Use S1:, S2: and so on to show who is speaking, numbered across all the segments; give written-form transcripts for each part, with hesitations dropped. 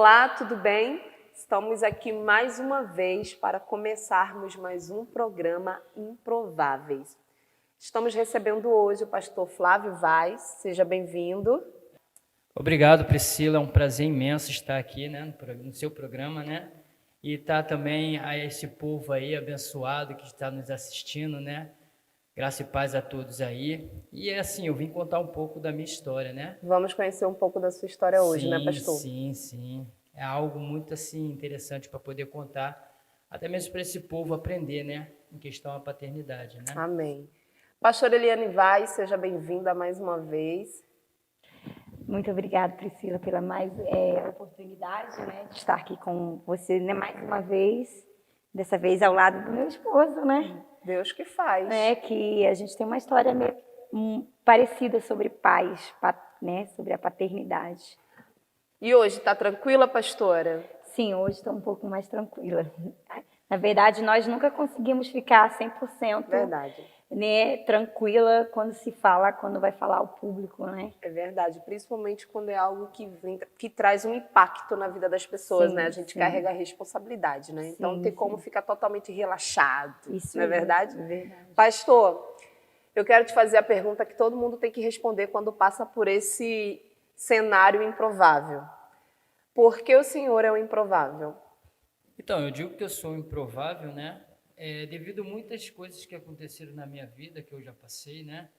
S1: Olá, tudo bem? Estamos aqui mais uma vez para começarmos mais um programa Improváveis. Estamos recebendo hoje o pastor Flávio Vaz. Seja bem-vindo.
S2: Obrigado, Priscila. É um prazer imenso estar aqui, né, no seu programa, né? E estar também a esse povo aí abençoado que está nos assistindo, né? Graça e paz a todos aí. E é assim, eu vim contar um pouco da minha história, né?
S1: Vamos conhecer um pouco da sua história hoje, né,
S2: Sim,
S1: pastor?
S2: sim. É algo muito assim interessante para poder contar, até mesmo para esse povo aprender, né? Em questão à paternidade, né?
S1: Amém. Pastor Eliane Vaz, seja bem-vinda mais uma vez.
S3: Muito obrigada, Priscila, pela mais oportunidade, né, de estar aqui com você, né, mais uma vez, dessa vez ao lado do meu esposo, né?
S1: Deus que faz.
S3: Que a gente tem uma história meio parecida sobre pais, né, sobre a paternidade.
S1: E hoje, está tranquila, pastora?
S3: Sim, hoje estou um pouco mais tranquila. Na verdade, nós nunca conseguimos ficar 100%,
S1: Verdade.
S3: né, tranquila quando vai falar ao público, né?
S1: É verdade, principalmente quando é algo que traz um impacto na vida das pessoas,
S3: Sim,
S1: né? A gente
S3: sim.
S1: carrega a responsabilidade, né? Então não tem
S3: Sim,
S1: como
S3: sim.
S1: ficar totalmente relaxado,
S3: Isso
S1: não é verdade?
S3: É verdade.
S1: Pastor, eu quero te fazer a pergunta que todo mundo tem que responder quando passa por esse cenário improvável. Por que o senhor é o improvável?
S2: Então, eu digo que eu sou improvável, né? Devido a muitas coisas que aconteceram na minha vida, que eu já passei, né?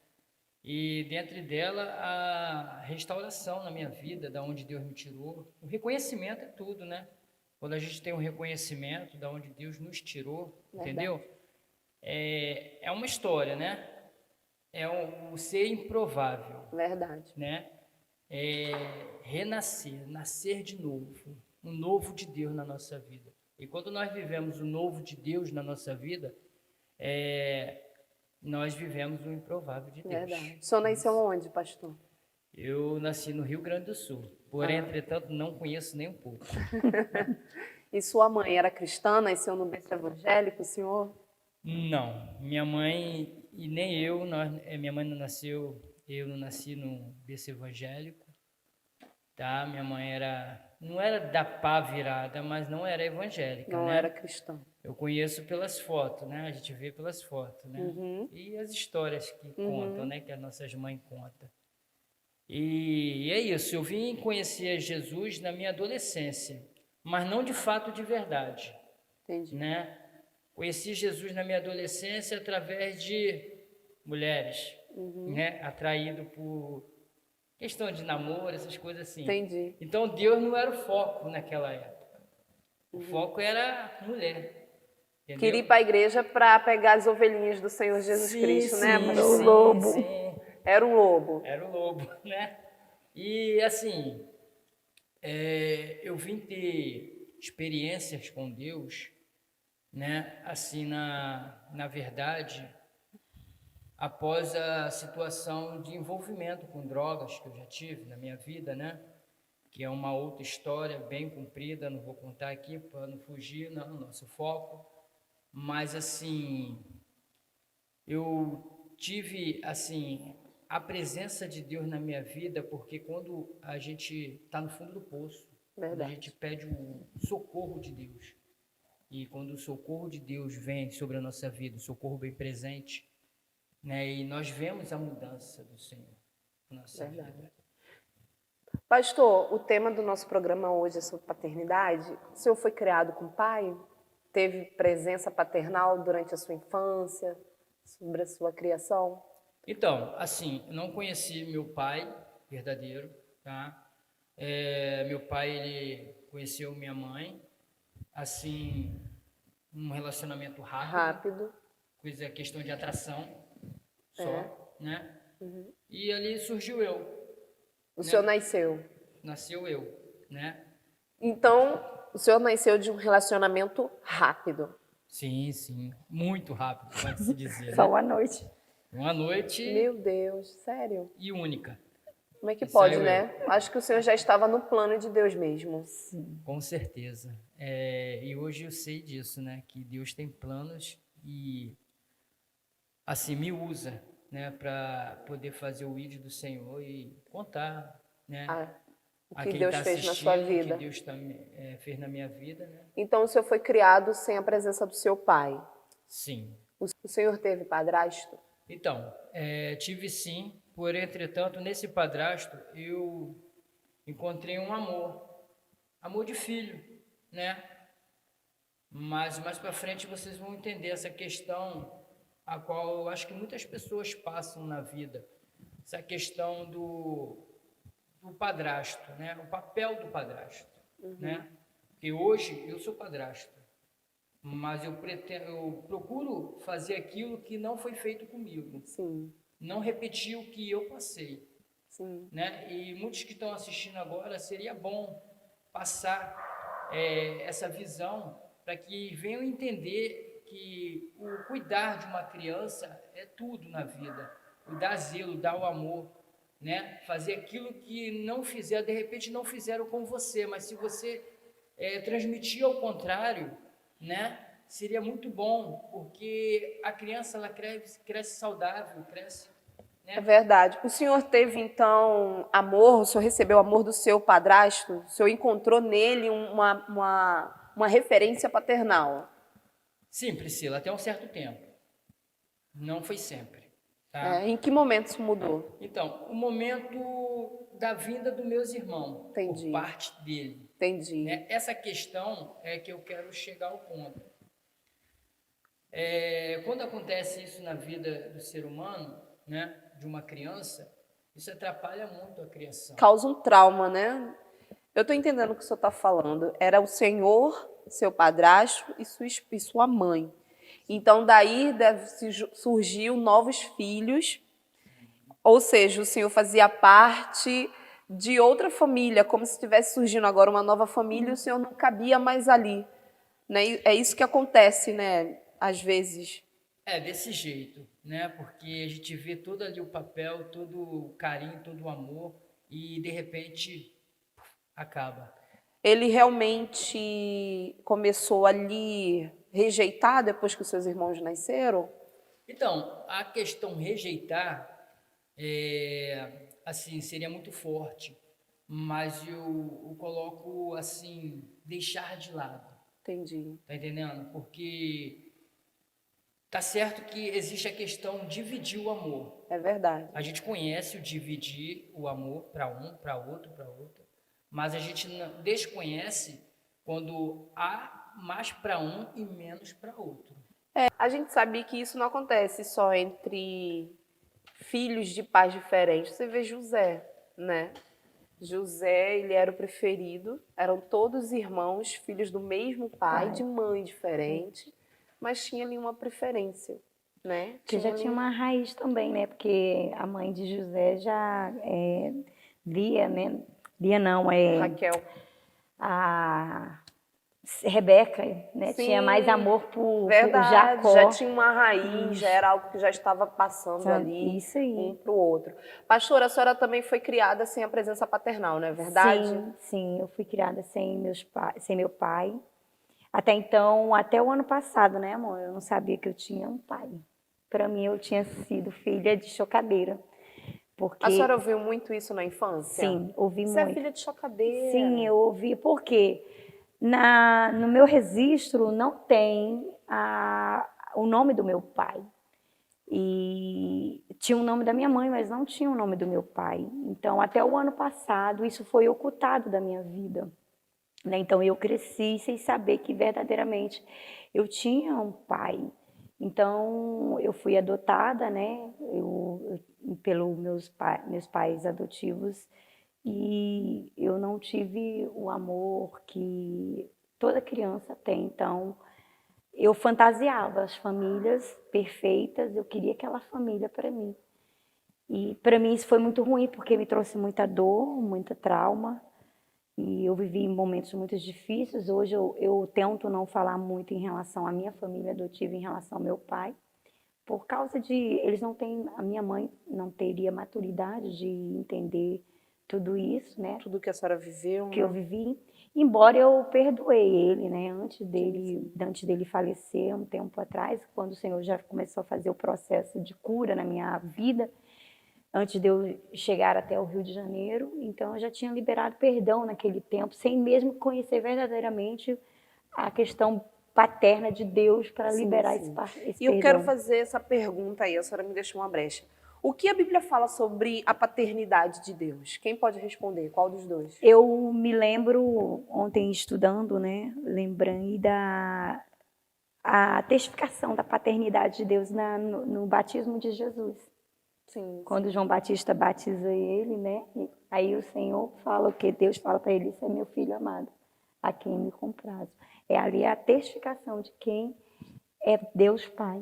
S2: E dentre dela, a restauração na minha vida, da onde Deus me tirou. O reconhecimento é tudo, né? Quando a gente tem um reconhecimento da onde Deus nos tirou,
S1: Verdade.
S2: entendeu? É uma história, né? É o ser improvável,
S1: Verdade.
S2: né? É renascer, nascer de novo, um novo de Deus na nossa vida. E quando nós vivemos o novo de Deus na nossa vida, nós vivemos o improvável de Deus.
S1: Verdade. O senhor nasceu onde, pastor?
S2: Eu nasci no Rio Grande do Sul, porém, entretanto, não conheço nem um pouco.
S1: E sua mãe era cristã, nasceu no berço evangélico, o senhor?
S2: Não, minha mãe e nem eu, minha mãe não nasceu, eu não nasci no berço evangélico, tá? Minha mãe não era da pá virada, mas não era evangélica,
S1: Não
S2: né?
S1: era cristã.
S2: Eu conheço pelas fotos, né? A gente vê pelas fotos, né? E as histórias que contam, né? Que as nossas mães contam. E é isso, eu vim conhecer Jesus na minha adolescência, mas não de fato de verdade,
S1: Entendi.
S2: né? Conheci Jesus na minha adolescência através de mulheres, né? Atraído por questão de namoro, essas coisas assim.
S1: Entendi.
S2: Então Deus não era o foco naquela época. O foco era mulher. Entendeu?
S1: Queria ir para a igreja para pegar as ovelhinhas do Senhor Jesus Cristo, né, pastor?
S3: O lobo.
S2: Sim.
S1: Era um lobo.
S2: Era o lobo, né? E assim, eu vim ter experiências com Deus, né? Assim, na verdade, após a situação de envolvimento com drogas que eu já tive na minha vida, né? Que é uma outra história bem comprida, não vou contar aqui para não fugir, não, nosso foco. Mas assim, eu tive assim a presença de Deus na minha vida, porque quando a gente está no fundo do poço, quando a gente pede o socorro de Deus, e quando o socorro de Deus vem sobre a nossa vida, o socorro bem presente, né, e nós vemos a mudança do Senhor na nossa vida.
S1: Pastor, o tema do nosso programa hoje é sobre paternidade. O senhor foi criado com pai? Teve presença paternal durante a sua infância, sobre a sua criação?
S2: Então, assim, eu não conheci meu pai verdadeiro, tá? Meu pai, ele conheceu minha mãe, assim, um relacionamento rápido. Coisa, questão de atração só, né? E ali surgiu eu.
S1: O senhor nasceu.
S2: Nasceu eu, né?
S1: Então, o senhor nasceu de um relacionamento rápido.
S2: Sim, muito rápido, pode-se dizer,
S3: Só
S2: né?
S3: uma noite.
S2: Uma noite
S1: Meu Deus, sério?
S2: e única.
S1: Como é que
S2: E
S1: pode,
S2: saiu
S1: né? Acho que o senhor já estava no plano de Deus mesmo.
S2: Com certeza. E hoje eu sei disso, né? Que Deus tem planos e, assim, me usa, né? Para poder fazer o ídolo do Senhor e contar, né?
S1: O
S2: a
S1: que
S2: quem
S1: Deus
S2: está
S1: fez na sua
S2: assistindo, o que
S1: vida.
S2: Deus fez na minha vida, né?
S1: Então, o senhor foi criado sem a presença do seu pai.
S2: Sim.
S1: O senhor teve padrasto?
S2: Então, tive sim, porém, entretanto, nesse padrasto eu encontrei um amor de filho, né? Mas mais para frente vocês vão entender essa questão a qual eu acho que muitas pessoas passam na vida, essa questão do padrasto, né? O papel do padrasto, né? Porque hoje eu sou padrasto, mas eu procuro fazer aquilo que não foi feito comigo,
S1: Sim,
S2: não repetir o que eu passei,
S1: sim.
S2: né? E muitos que estão assistindo agora, seria bom passar essa visão para que venham entender que o cuidar de uma criança é tudo na vida, o dar zelo, dar o amor, né? Fazer aquilo que não fizeram, de repente não fizeram com você, mas se você transmitir ao contrário, né? Seria muito bom, porque a criança ela cresce saudável, cresce,
S1: É
S2: né?
S1: verdade. O senhor teve, então, amor? O senhor recebeu amor do seu padrasto? O senhor encontrou nele uma referência paternal?
S2: Sim, Priscila, até um certo tempo. Não foi sempre, tá?
S1: Em que momento isso mudou?
S2: Então, o momento da vinda dos meus irmãos, por
S1: Entendi,
S2: parte dele,
S1: entendi.
S2: né? Essa questão é que eu quero chegar ao ponto. Quando acontece isso na vida do ser humano, né, de uma criança, isso atrapalha muito a criação.
S1: Causa um trauma, né? Eu estou entendendo o que o senhor está falando. Era o senhor, seu padrasto e sua mãe. Então, daí surgiu novos filhos, ou seja, o senhor fazia parte de outra família, como se estivesse surgindo agora uma nova família e o senhor não cabia mais ali. Né? E é isso que acontece, né? Às vezes.
S2: É desse jeito, né? Porque a gente vê todo ali o papel, todo o carinho, todo o amor e de repente acaba.
S1: Ele realmente começou ali rejeitar depois que os seus irmãos nasceram?
S2: Então, a questão rejeitar, assim, seria muito forte, mas eu coloco assim, deixar de lado,
S1: Entendi.
S2: tá entendendo? Porque tá certo que existe a questão de dividir o amor.
S1: É verdade.
S2: A gente conhece o dividir o amor para um, para outro, mas a gente desconhece quando há mais para um e menos para outro.
S1: A gente sabe que isso não acontece só entre filhos de pais diferentes. Você vê José, né? José, ele era o preferido, eram todos irmãos, filhos do mesmo pai, de mãe diferente, mas tinha ali uma preferência, né?
S3: Que já
S1: ali
S3: tinha uma raiz também, né? Porque a mãe de José já Lia, né? Lia não,
S1: Raquel.
S3: a Rebeca, né? Tinha mais
S1: Sim,
S3: amor por
S1: verdade,
S3: Jacó.
S1: já tinha uma raiz, já era algo que já estava passando ali
S3: Isso aí.
S1: um para o outro. Pastora, a senhora também foi criada sem a presença paternal, não é verdade?
S3: Sim, eu fui criada sem meu pai. Até então, até o ano passado, né, amor? Eu não sabia que eu tinha um pai. Para mim, eu tinha sido filha de chocadeira. Porque,
S1: A senhora ouviu muito isso na infância?
S3: sim, ouvi
S1: Você
S3: muito.
S1: é filha de chocadeira.
S3: Sim, eu ouvi, porque no meu registro não tem o nome do meu pai. E tinha o nome da minha mãe, mas não tinha o nome do meu pai. Então, até o ano passado, isso foi ocultado da minha vida. Né? Então, eu cresci sem saber que verdadeiramente eu tinha um pai. Então, eu fui adotada, né, pelos meus pais adotivos, e eu não tive o amor que toda criança tem. Então, eu fantasiava as famílias perfeitas, eu queria aquela família para mim. E para mim isso foi muito ruim, porque me trouxe muita dor, muita trauma. E eu vivi momentos muito difíceis. Hoje eu tento não falar muito em relação à minha família adotiva, em relação ao meu pai, por causa de eles não têm, a minha mãe não teria maturidade de entender tudo isso, né?
S1: Tudo que a senhora viveu.
S3: Que eu vivi, embora eu perdoei ele, né? Antes dele falecer, um tempo atrás, quando o Senhor já começou a fazer o processo de cura na minha vida, antes de eu chegar até o Rio de Janeiro. Então, eu já tinha liberado perdão naquele tempo, sem mesmo conhecer verdadeiramente a questão paterna de Deus para
S1: Sim,
S3: liberar
S1: sim.
S3: esse
S1: E eu
S3: perdão.
S1: quero fazer essa pergunta aí, a senhora me deixou uma brecha. O que a Bíblia fala sobre a paternidade de Deus? Quem pode responder? Qual dos dois?
S3: Eu me lembro, ontem estudando, né, lembrei a testificação da paternidade de Deus no batismo de Jesus.
S1: Sim.
S3: Quando João Batista batiza ele, né, e aí o Senhor fala o que Deus fala para ele: "Esse é meu filho amado, a quem me comprazo". É ali a testificação de quem é Deus Pai.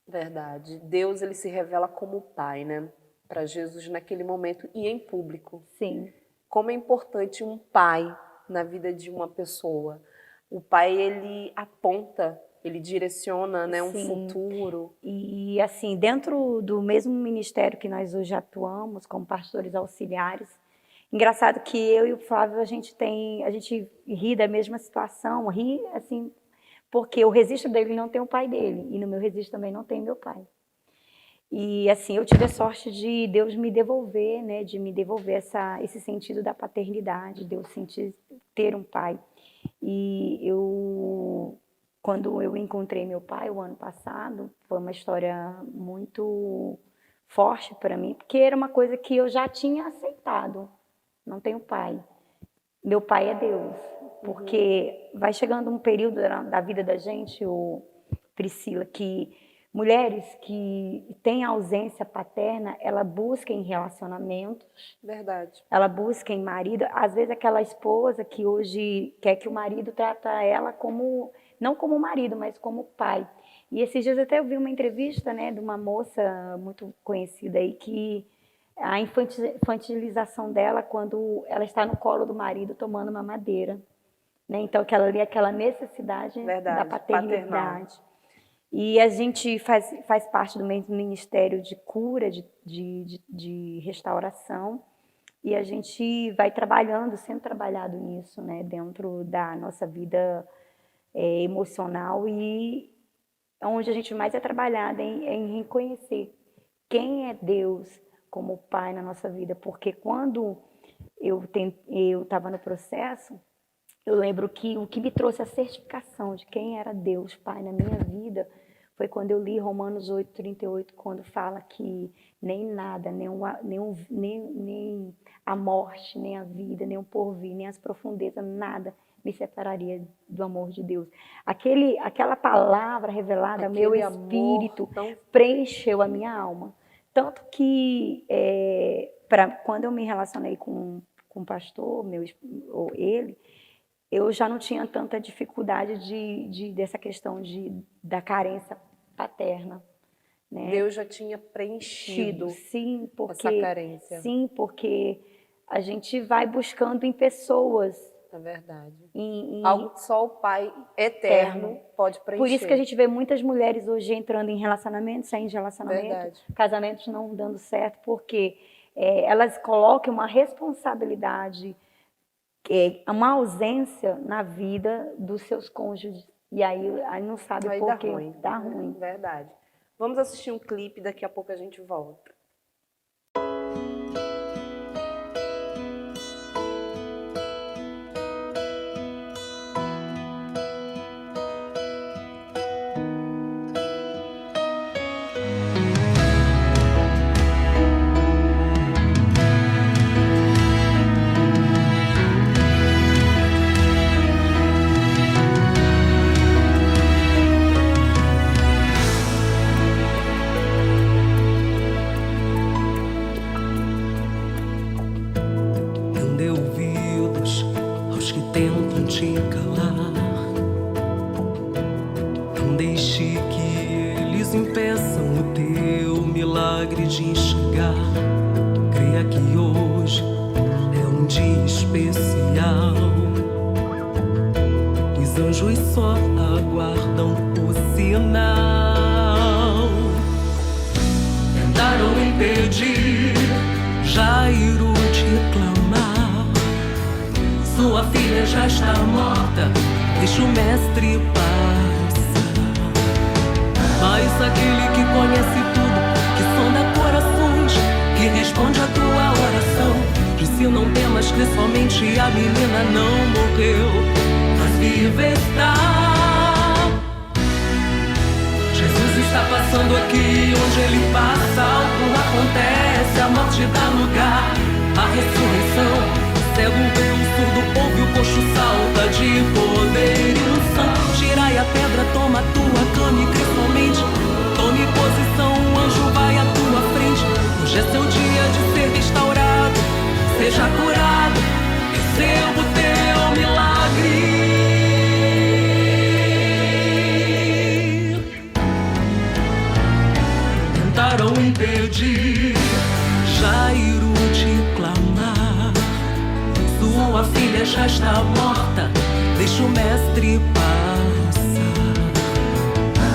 S1: Verdade. Deus, ele se revela como Pai, né? Para Jesus naquele momento e em público.
S3: Sim.
S1: Como é importante um pai na vida de uma pessoa. O pai, ele aponta, ele direciona, né, um
S3: Sim.
S1: futuro.
S3: E assim, dentro do mesmo ministério que nós hoje atuamos, como pastores auxiliares, engraçado que eu e o Flávio, a gente ri da mesma situação, ri assim, porque o registro dele não tem o pai dele, e no meu registro também não tem meu pai. E assim, eu tive a sorte de Deus me devolver, né, de me devolver esse sentido da paternidade, de eu sentir ter um pai. E quando eu encontrei meu pai o ano passado, foi uma história muito forte para mim, porque era uma coisa que eu já tinha aceitado. Não tenho pai. Meu pai é Deus. Porque vai chegando um período da vida da gente, Priscila, que mulheres que têm ausência paterna, ela busca em relacionamentos.
S1: Verdade.
S3: Ela busca em marido, às vezes aquela esposa que hoje quer que o marido trata ela como, não como marido, mas como pai. E esses dias até eu vi uma entrevista, né, de uma moça muito conhecida aí, que a infantilização dela quando ela está no colo do marido tomando mamadeira, né? Então aquela necessidade
S1: Verdade,
S3: da paternidade.
S1: paternal.
S3: E a gente faz parte do ministério de cura, de restauração, e a gente vai sendo trabalhado nisso, né, dentro da nossa vida emocional, e onde a gente mais é trabalhado em reconhecer quem é Deus como Pai na nossa vida, porque quando eu estava no processo, eu lembro que o que me trouxe a certificação de quem era Deus Pai na minha vida foi quando eu li Romanos 8:38, quando fala que nem nada, nem a morte, nem a vida, nem o porvir, nem as profundezas, nada me separaria do amor de Deus. Aquela palavra revelada, meu espírito preencheu a minha alma. Tanto que, quando eu me relacionei com o pastor, ele, eu já não tinha tanta dificuldade dessa questão da carência paterna. Né?
S1: Deus já tinha preenchido
S3: sim,
S1: essa carência.
S3: Sim, porque a gente vai buscando em pessoas.
S1: É verdade.
S3: Algo
S1: que só o Pai eterno pode preencher.
S3: Por isso que a gente vê muitas mulheres hoje entrando em relacionamento, saindo de relacionamento,
S1: verdade.
S3: Casamentos não dando certo, porque elas colocam uma responsabilidade, uma ausência na vida dos seus cônjuges. E aí não sabe
S1: aí
S3: por quê.
S1: Dá ruim. Verdade. Vamos assistir um clipe, daqui a pouco a gente volta.
S4: Tentam te calar. Não deixe que eles impeçam o teu milagre de enxergar. Creia que hoje é um dia especial. Os anjos só aguardam o sinal. Tentaram impedir Jairo de clamar. Sua filha já está morta, deixa o mestre passar. Mas aquele que conhece tudo, que sonda corações, que crê somente, a menina não morreu, mas viva está. Jesus está passando aqui, onde ele passa, algo acontece, a morte dá lugar à ressurreição. O cego vê, o surdo ouve, o coxo salta de poder e unção. Tirai a pedra, toma a tua cama e crê somente. Tome posição, o anjo vai à tua frente. Hoje é seu dia de ser restaurado, seja curado, receba o teu milagre. Tentaram impedir Jairo de clamar, sua filha já está morta, deixa o mestre passar.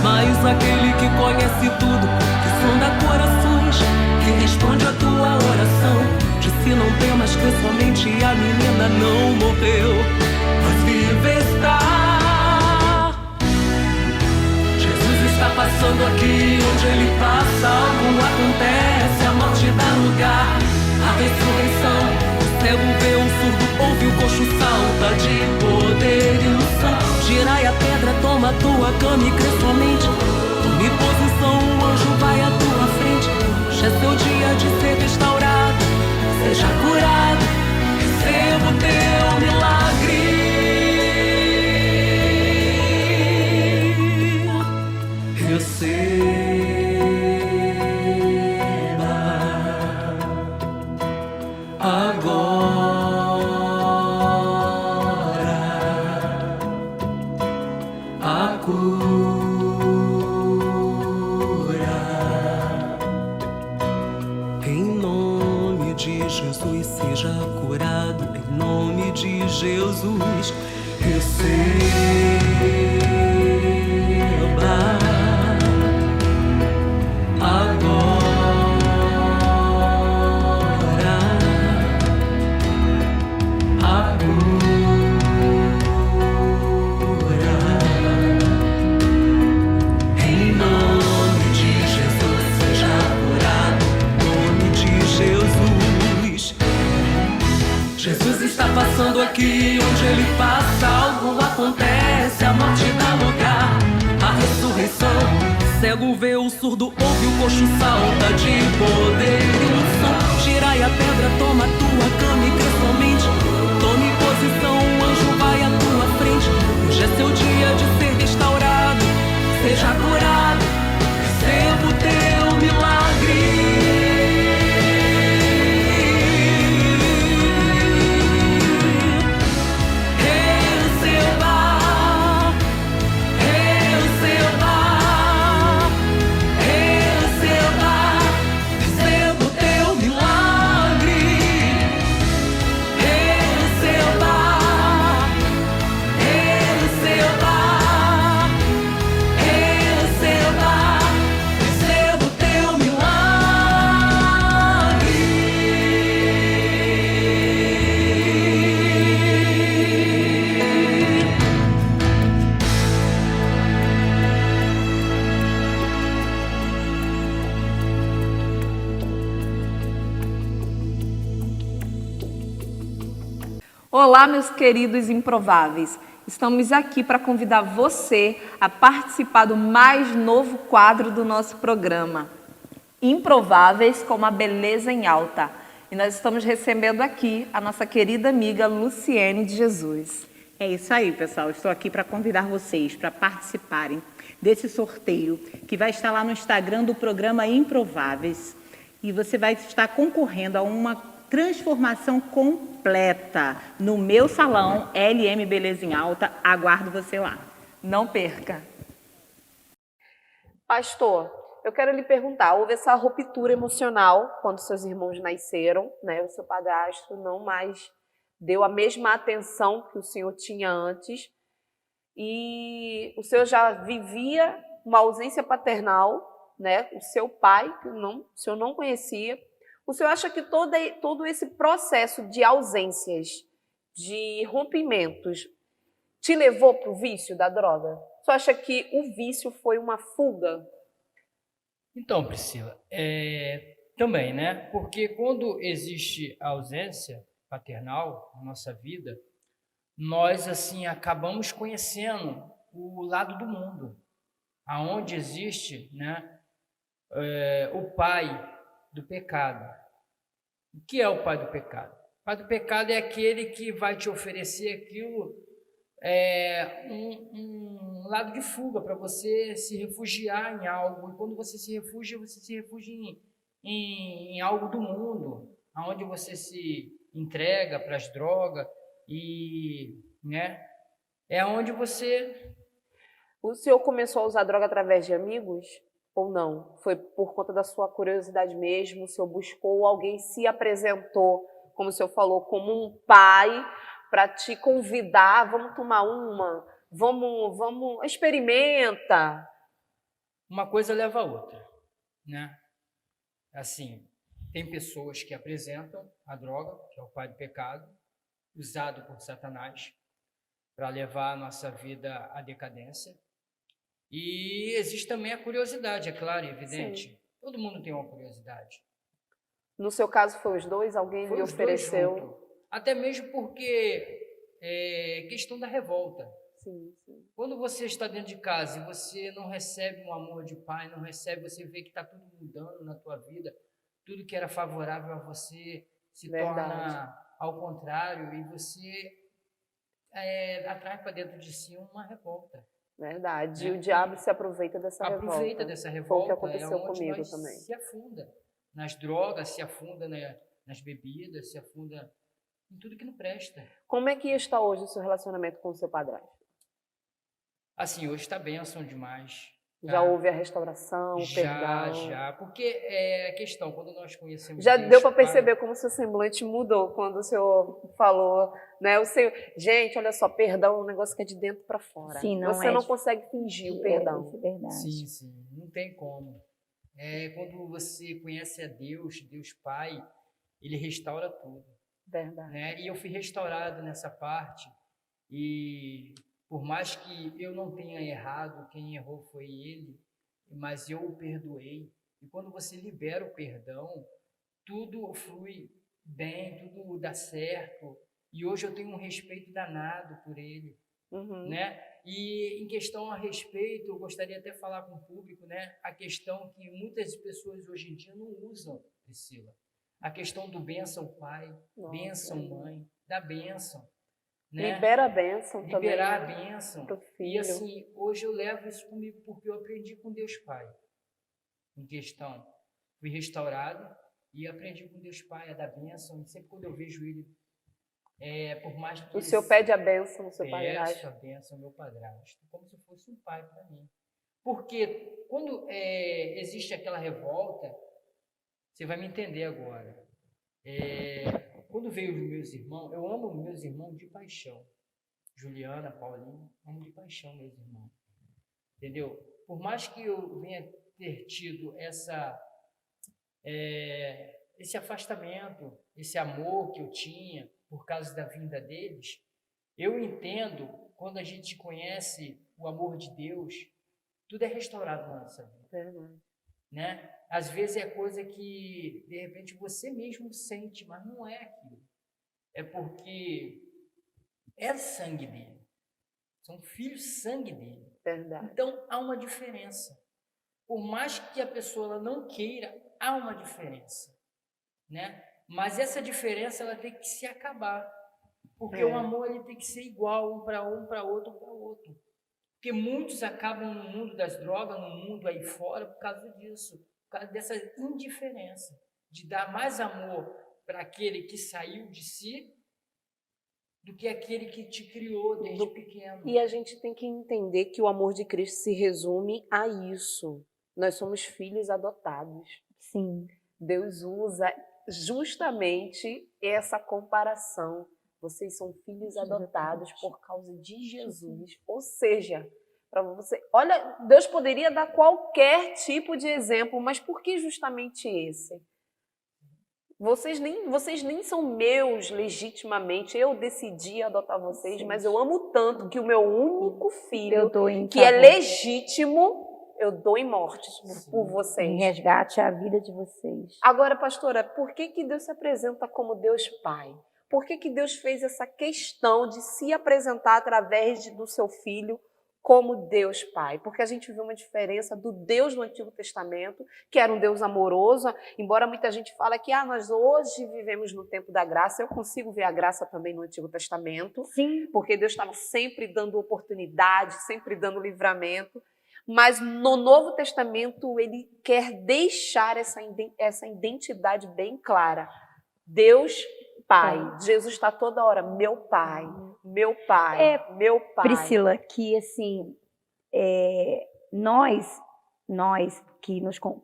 S4: Mas aquele que conhece tudo, que sonda corações, que responde a tua oração, disse não temas, que somente a menina não morreu, mas viva está. Jesus está passando aqui, onde ele passa, algo acontece, a morte dá lugar à ressurreição. O cego vê, o surdo ouve, o coxo salta de poder e unção. Tirai a pedra, toma a tua cama e crê somente. Tome posição, o anjo vai à tua frente. Hoje é seu dia de ser restaurado, seja curado, receba o teu milagre. Receba agora a cura. Em nome de Jesus, seja curado. Em nome de Jesus, receba passando aqui, onde ele passa, algo acontece, a morte dá lugar à ressurreição. O cego vê, o surdo ouve, o coxo salta de poder e unção. Tirai a pedra, toma a tua cama e crê somente. Tome posição, o anjo vai à tua frente. Hoje é seu dia de ser restaurado, seja curado, receba o teu milagre.
S1: Olá, meus queridos improváveis. Estamos aqui para convidar você a participar do mais novo quadro do nosso programa, Improváveis com a Beleza em Alta. E nós estamos recebendo aqui a nossa querida amiga Luciene de Jesus.
S5: É isso aí, pessoal. Estou aqui para convidar vocês para participarem desse sorteio que vai estar lá no Instagram do programa Improváveis. E você vai estar concorrendo a uma transformação completa no meu salão LM Beleza em Alta. Aguardo você lá.
S1: Não perca. Pastor, eu quero lhe perguntar, houve essa ruptura emocional quando seus irmãos nasceram, né? O seu padrasto não mais deu a mesma atenção que o senhor tinha antes e o senhor já vivia uma ausência paternal, né? O seu pai, que o senhor não conhecia. O senhor acha que todo esse processo de ausências, de rompimentos, te levou para o vício da droga? O senhor acha que o vício foi uma fuga?
S2: Então, Priscila, também, né? Porque quando existe a ausência paternal na nossa vida, nós assim acabamos conhecendo o lado do mundo, aonde existe, né, o pai do pecado. O que é o pai do pecado? O pai do pecado é aquele que vai te oferecer aquilo, um lado de fuga para você se refugiar em algo. E quando você se refugia em algo do mundo, aonde você se entrega para as drogas e, né, é onde você...
S1: O senhor começou a usar droga através de amigos ou não? Foi por conta da sua curiosidade mesmo? O senhor buscou, alguém se apresentou, como o senhor falou, como um pai para te convidar, vamos tomar uma, vamos, experimenta.
S2: Uma coisa leva a outra, né? Assim, tem pessoas que apresentam a droga, que é o pai do pecado, usado por Satanás para levar a nossa vida à decadência. E existe também a curiosidade, é claro, evidente.
S1: Sim.
S2: Todo mundo tem uma curiosidade.
S1: No seu caso, foi os dois? Alguém
S2: Foi
S1: lhe
S2: os dois
S1: ofereceu?
S2: juntos. Até mesmo porque é questão da revolta.
S1: Sim, sim.
S2: Quando você está dentro de casa e você não recebe um amor de pai, não recebe, você vê que está tudo mudando na tua vida, tudo que era favorável a você se torna ao contrário e você atrai para dentro de si uma revolta.
S1: Verdade.
S2: Né?
S1: E o diabo se aproveita dessa revolta.
S2: Aproveita dessa
S1: Foi
S2: revolta.
S1: o que aconteceu
S2: onde
S1: comigo
S2: nós
S1: também.
S2: se afunda nas drogas, se afunda nas bebidas, se afunda em tudo que não presta.
S1: Como é que está hoje o seu relacionamento com o seu padrasto?
S2: Assim, hoje está bênção demais.
S1: Já houve a restauração, o perdão?
S2: Já, porque é a questão, quando nós conhecemos
S1: Já
S2: Deus,
S1: deu para
S2: Pai,
S1: perceber como o seu semblante mudou quando o senhor falou, né? O senhor, gente, olha só, perdão é um negócio que é de dentro para fora.
S3: Sim,
S1: Você não consegue fingir o perdão.
S3: É verdade.
S2: Sim, não tem como. Quando você conhece a Deus, Deus Pai, Ele restaura tudo.
S1: Verdade.
S2: Né? E eu fui restaurado nessa parte, e por mais que eu não tenha errado, quem errou foi ele, mas eu o perdoei. E quando você libera o perdão, tudo flui bem, tudo dá certo. E hoje eu tenho um respeito danado por ele.
S1: Uhum.
S2: Né? E em questão a respeito, eu gostaria até de falar com o público, né? A questão que muitas pessoas hoje em dia não usam, Priscila. A questão do bênção pai, bênção mãe, da bênção. Né?
S1: Libera a bênção também.
S2: Liberar a bênção.
S1: Pro filho.
S2: E assim, hoje eu levo isso comigo porque eu aprendi com Deus Pai. Em questão, fui restaurado e aprendi com Deus Pai a dar bênção. E sempre quando eu vejo ele, por mais que
S1: o senhor pede a bênção no seu padrasto?
S2: Peço a bênção ao meu padrasto, como se fosse um pai para mim. Porque quando existe aquela revolta, você vai me entender agora. Quando veio os meus irmãos, eu amo meus irmãos de paixão. Juliana, Paulinho, amo de paixão meus irmãos. Entendeu? Por mais que eu venha ter tido esse afastamento, esse amor que eu tinha por causa da vinda deles, eu entendo, quando a gente conhece o amor de Deus, tudo é restaurado na nossa vida.
S1: Verdade.
S2: Né? Às vezes é coisa que, de repente, você mesmo sente, mas não é aquilo. É porque é sangue dele. São filhos sangue dele.
S1: Verdade.
S2: Então, há uma diferença. Por mais que a pessoa não queira, há uma diferença. Né? Mas essa diferença ela tem que se acabar. Porque o amor ele tem que ser igual, um para outro, Porque muitos acabam no mundo das drogas, no mundo aí fora, por causa disso. Por causa dessa indiferença. De dar mais amor para aquele que saiu de si do que aquele que te criou desde pequeno.
S1: E a gente tem que entender que o amor de Cristo se resume a isso. Nós somos filhos adotados.
S3: Sim.
S1: Deus usa justamente essa comparação. Vocês são filhos adotados por causa de Jesus. Ou seja, para você, olha, Deus poderia dar qualquer tipo de exemplo, mas por que justamente esse? Vocês nem são meus legitimamente. Eu decidi adotar vocês, mas eu amo tanto que o meu único filho, que é legítimo, eu dou em morte por vocês.
S3: Em resgate à vida de vocês.
S1: Agora, pastora, por que Deus se apresenta como Deus Pai? Por que Deus fez essa questão de se apresentar através do seu filho como Deus Pai? Porque a gente vê uma diferença do Deus do Antigo Testamento, que era um Deus amoroso, embora muita gente fale que nós hoje vivemos no tempo da graça, eu consigo ver a graça também no Antigo Testamento,
S3: Sim.
S1: porque Deus estava sempre dando oportunidade, sempre dando livramento, mas no Novo Testamento ele quer deixar essa identidade bem clara. Deus Pai. Jesus está toda hora, meu Pai, meu Pai, meu Pai.
S3: Priscila, que assim, nós que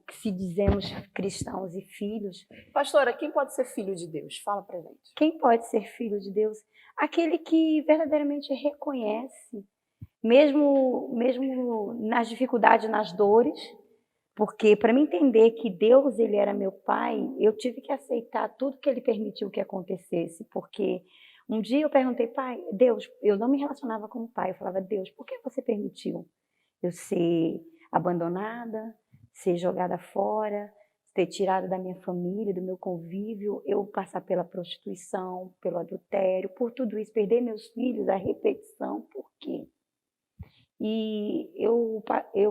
S3: que se dizemos cristãos e filhos,
S1: Pastora, quem pode ser filho de Deus? Fala pra gente.
S3: quem pode ser filho de Deus? Aquele que verdadeiramente reconhece, mesmo nas dificuldades, nas dores, porque para mim entender que Deus ele era meu pai, eu tive que aceitar tudo que ele permitiu que acontecesse, porque um dia eu perguntei, pai, Deus, eu não me relacionava com o pai, eu falava, Deus, por que você permitiu eu ser abandonada, ser jogada fora, ter tirado da minha família, do meu convívio, eu passar pela prostituição, pelo adultério, por tudo isso, perder meus filhos, a repetição, por quê? E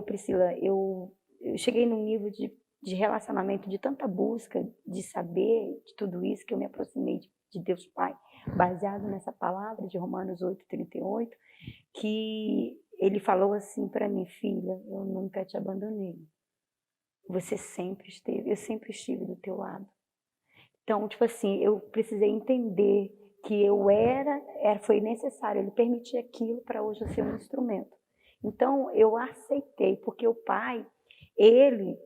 S3: Priscila, eu cheguei num nível de relacionamento, de tanta busca, de saber de tudo isso, que eu me aproximei de Deus Pai, baseado nessa palavra de Romanos 8:38, que ele falou assim para mim, filha, eu nunca te abandonei. Você sempre esteve, eu sempre estive do teu lado. Então, tipo assim, eu precisei entender que foi necessário, ele permitir aquilo para hoje eu ser um instrumento. Então, eu aceitei, porque o pai, ele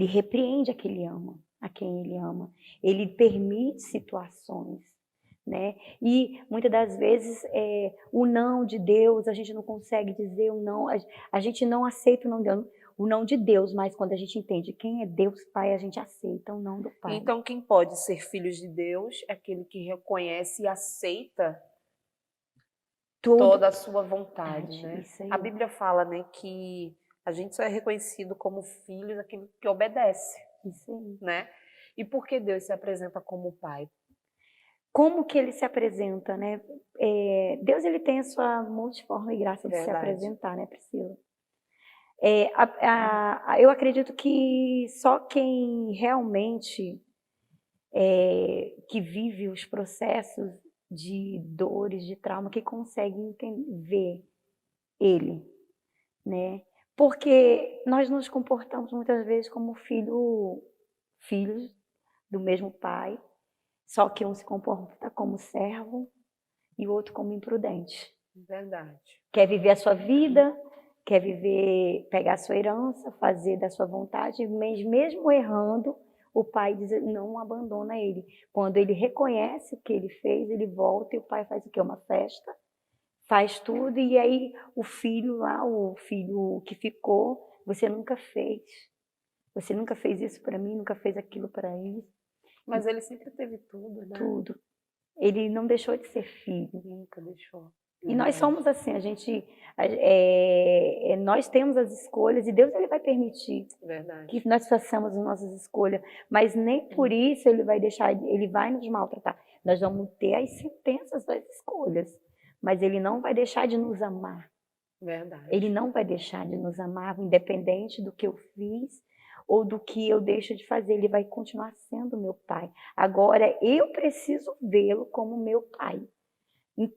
S3: repreende a quem ele ama. Ele permite situações, né? E muitas das vezes o não de Deus, a gente não consegue dizer o não, a gente não aceita o não de Deus, mas quando a gente entende quem é Deus Pai, a gente aceita o não do Pai.
S1: Então, quem pode ser filho de Deus é aquele que reconhece e aceita toda a sua vontade, né? A Bíblia fala, né, que a gente só é reconhecido como filho daquele que obedece,
S3: Isso aí.
S1: né? E por que Deus se apresenta como Pai?
S3: Como que ele se apresenta, né? Deus ele tem a sua multiforme graça de se apresentar, né, Priscila? Eu acredito que só quem realmente que vive os processos de dores, de trauma, que consegue ver ele, né? Porque nós nos comportamos muitas vezes como filhos do mesmo pai, só que um se comporta como servo e o outro como imprudente.
S1: Verdade.
S3: Quer viver a sua vida, quer pegar a sua herança, fazer da sua vontade, mas mesmo errando, o pai não abandona ele. Quando ele reconhece o que ele fez, ele volta e o pai faz o quê? Uma festa, faz tudo, e aí o filho que ficou, você nunca fez. Você nunca fez isso para mim, nunca fez aquilo para ele.
S1: Mas ele sempre teve tudo, né?
S3: Tudo. Ele não deixou de ser filho.
S1: Nunca deixou.
S3: E nós somos assim, nós temos as escolhas e Deus ele vai permitir que nós façamos as nossas escolhas, mas nem por isso ele vai nos maltratar. Nós vamos ter as sentenças das escolhas, mas ele não vai deixar de nos amar.
S1: Verdade.
S3: Ele não vai deixar de nos amar, independente do que eu fiz ou do que eu deixo de fazer. Ele vai continuar sendo meu pai. Agora, eu preciso vê-lo como meu pai.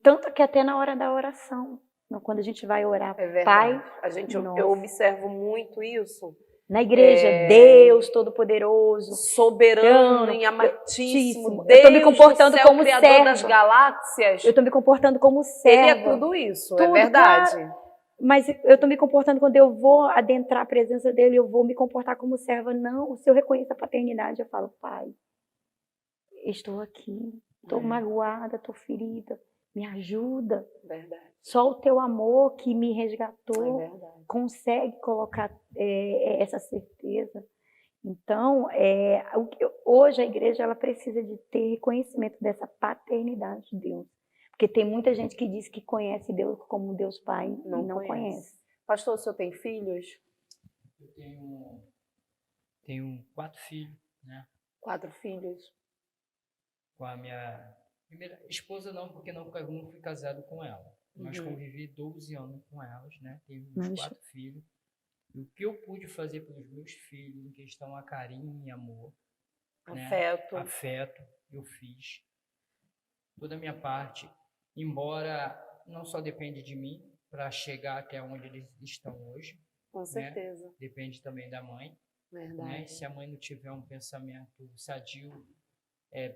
S3: Tanto que até na hora da oração, quando a gente vai orar, Pai,
S1: eu observo muito isso.
S3: Na igreja, Deus Todo-Poderoso,
S1: soberano e amatíssimo,
S3: Deus, eu estou me comportando
S1: do céu,
S3: como
S1: criador
S3: serva
S1: das galáxias.
S3: Eu estou me comportando como serva.
S1: Ele é tudo isso, é verdade.
S3: Claro. Mas eu estou me comportando, quando eu vou adentrar a presença dele, eu vou me comportar como serva. Não, se eu reconheço a paternidade, eu falo, Pai, estou aqui, estou magoada, estou ferida. Me ajuda.
S1: Verdade.
S3: Só o teu amor que me resgatou consegue colocar essa certeza. Então, hoje a igreja ela precisa de ter reconhecimento dessa paternidade de Deus. Porque tem muita gente que diz que conhece Deus como Deus Pai e não conhece.
S1: Pastor, o senhor tem filhos?
S2: Eu tenho 4 filhos, né?
S1: 4 filhos.
S2: Com a minha Primeira, esposa não, porque não fui casado com ela. Mas convivi 12 anos com elas, né? Tenho meus 4 filhos. E o que eu pude fazer pelos meus filhos, em questão a carinho e amor,
S1: Afeto.
S2: né? Afeto, eu fiz. Toda a minha parte, embora não só depende de mim para chegar até onde eles estão hoje.
S1: Com certeza.
S2: Né? Depende também da mãe.
S1: Verdade.
S2: Né? Se a mãe não tiver um pensamento sadio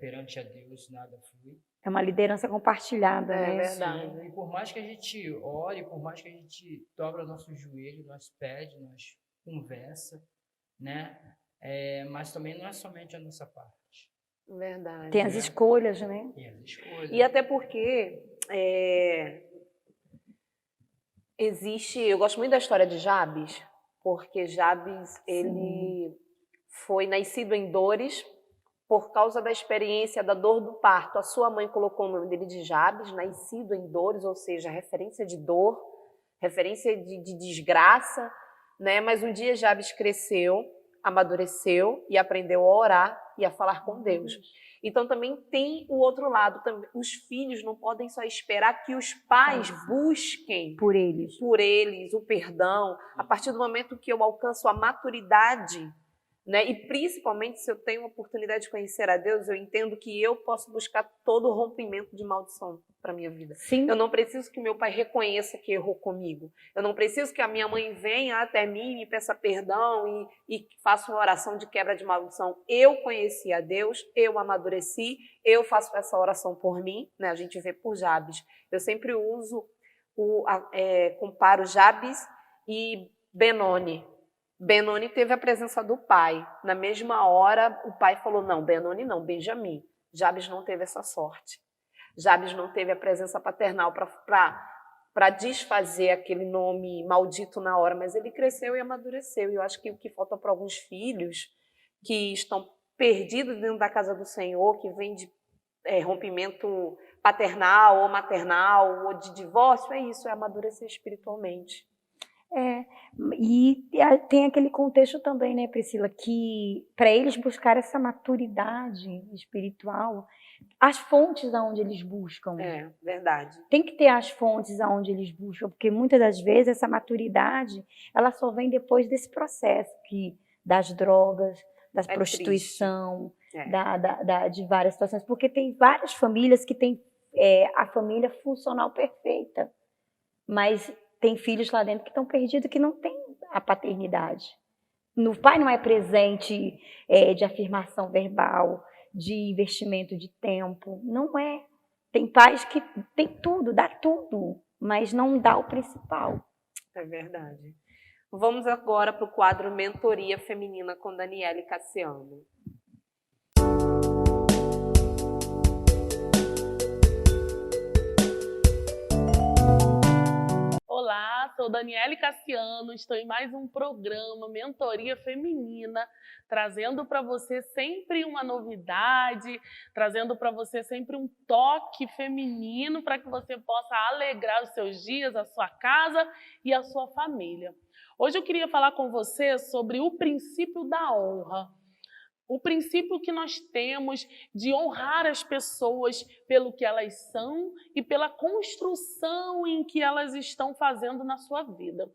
S2: perante a Deus, nada flui.
S3: É uma liderança compartilhada,
S1: É
S3: né?
S1: verdade.
S2: Sim, e por mais que a gente ore, por mais que a gente dobra nosso joelho, nós pede, nós conversa, né? Mas também não é somente a nossa parte.
S1: Verdade.
S3: Tem as escolhas, né?
S2: Tem as escolhas.
S1: E até porque existe... Eu gosto muito da história de Jabes, porque Jabes, ele foi nascido em dores por causa da experiência da dor do parto. A sua mãe colocou o nome dele de Jabes, nascido em dores, ou seja, referência de dor, referência de desgraça, né? Mas um dia Jabes cresceu, amadureceu e aprendeu a orar e a falar com Deus. Então também tem o outro lado, os filhos não podem só esperar que os pais busquem
S3: Por eles
S1: o perdão. A partir do momento que eu alcanço a maturidade, né? E principalmente se eu tenho a oportunidade de conhecer a Deus, eu entendo que eu posso buscar todo o rompimento de maldição para minha vida.
S3: Sim.
S1: Eu não preciso que meu pai reconheça que errou comigo. Eu não preciso que a minha mãe venha até mim e me peça perdão e faça uma oração de quebra de maldição. Eu conheci a Deus, eu amadureci, eu faço essa oração por mim, né? A gente vê por Jabes. Eu sempre comparo Jabes e Benoni. Benoni teve a presença do pai. Na mesma hora, o pai falou, não, Benoni não, Benjamim. Jabes não teve essa sorte. Jabes não teve a presença paternal para desfazer aquele nome maldito na hora, mas ele cresceu e amadureceu. E eu acho que o que falta para alguns filhos que estão perdidos dentro da casa do Senhor, que vem de rompimento paternal ou maternal, ou de divórcio, é isso, é amadurecer espiritualmente.
S3: E tem aquele contexto também, né, Priscila, que para eles buscar essa maturidade espiritual, as fontes aonde eles buscam.
S1: É, verdade.
S3: Tem que ter as fontes aonde eles buscam, porque muitas das vezes essa maturidade, ela só vem depois desse processo das drogas, da prostituição, de várias situações, porque tem várias famílias que têm a família funcional perfeita, mas tem filhos lá dentro que estão perdidos, que não têm a paternidade. O pai não é presente de afirmação verbal, de investimento de tempo. Não é. Tem pais que tem tudo, dá tudo, mas não dá o principal.
S1: É verdade. Vamos agora para o quadro Mentoria Feminina com Daniele Cassiano.
S6: Olá, sou Daniele Cassiano, estou em mais um programa Mentoria Feminina, trazendo para você sempre uma novidade, trazendo para você sempre um toque feminino para que você possa alegrar os seus dias, a sua casa e a sua família. Hoje eu queria falar com você sobre o princípio da honra. O princípio que nós temos de honrar as pessoas pelo que elas são e pela construção em que elas estão fazendo na sua vida.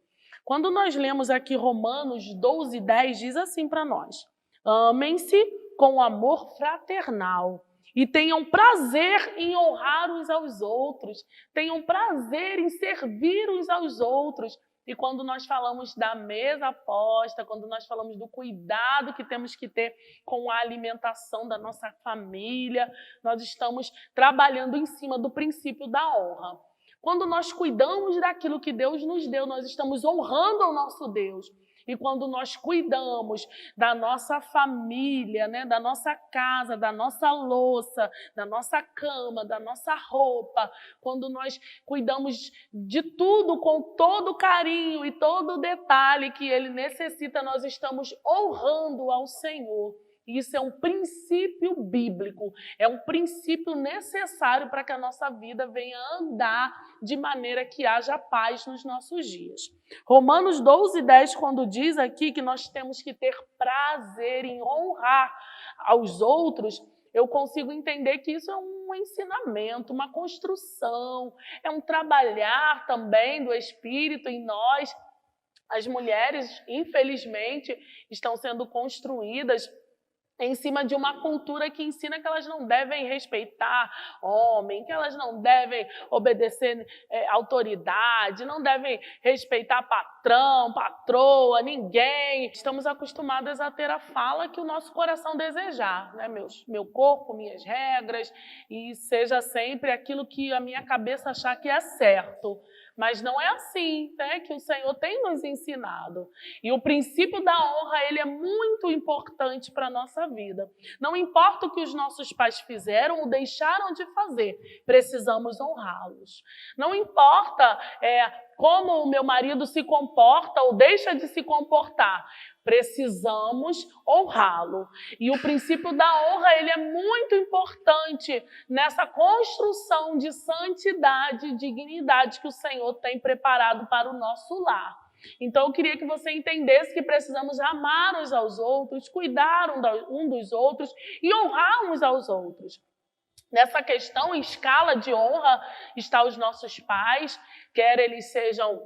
S6: Quando nós lemos aqui Romanos 12:10, diz assim para nós: amem-se com amor fraternal e tenham prazer em honrar uns aos outros, tenham prazer em servir uns aos outros. E quando nós falamos da mesa posta, quando nós falamos do cuidado que temos que ter com a alimentação da nossa família, nós estamos trabalhando em cima do princípio da honra. Quando nós cuidamos daquilo que Deus nos deu, nós estamos honrando ao nosso Deus. E quando nós cuidamos da nossa família, né, da nossa casa, da nossa louça, da nossa cama, da nossa roupa, quando nós cuidamos de tudo com todo carinho e todo detalhe que Ele necessita, nós estamos honrando ao Senhor. Isso é um princípio bíblico, é um princípio necessário para que a nossa vida venha andar de maneira que haja paz nos nossos dias. Romanos 12:10, quando diz aqui que nós temos que ter prazer em honrar aos outros, eu consigo entender que isso é um um ensinamento, uma construção, é um trabalhar também do Espírito em nós. As mulheres, infelizmente, estão sendo construídas em cima de uma cultura que ensina que elas não devem respeitar homem, que elas não devem obedecer autoridade, não devem respeitar patrão, patroa, ninguém. Estamos acostumadas a ter a fala que o nosso coração desejar, né? Meu corpo, minhas regras, e seja sempre aquilo que a minha cabeça achar que é certo. Mas não é assim, né, que o Senhor tem nos ensinado. E o princípio da honra, ele é muito importante para a nossa vida. Não importa o que os nossos pais fizeram ou deixaram de fazer, precisamos honrá-los. Não importa como o meu marido se comporta ou deixa de se comportar, precisamos honrá-lo. E o princípio da honra, ele é muito importante nessa construção de santidade e dignidade que o Senhor tem preparado para o nosso lar. Então, eu queria que você entendesse que precisamos amar uns aos outros, cuidar um dos outros e honrar uns aos outros. Nessa questão, em escala de honra, estão os nossos pais, quer eles sejam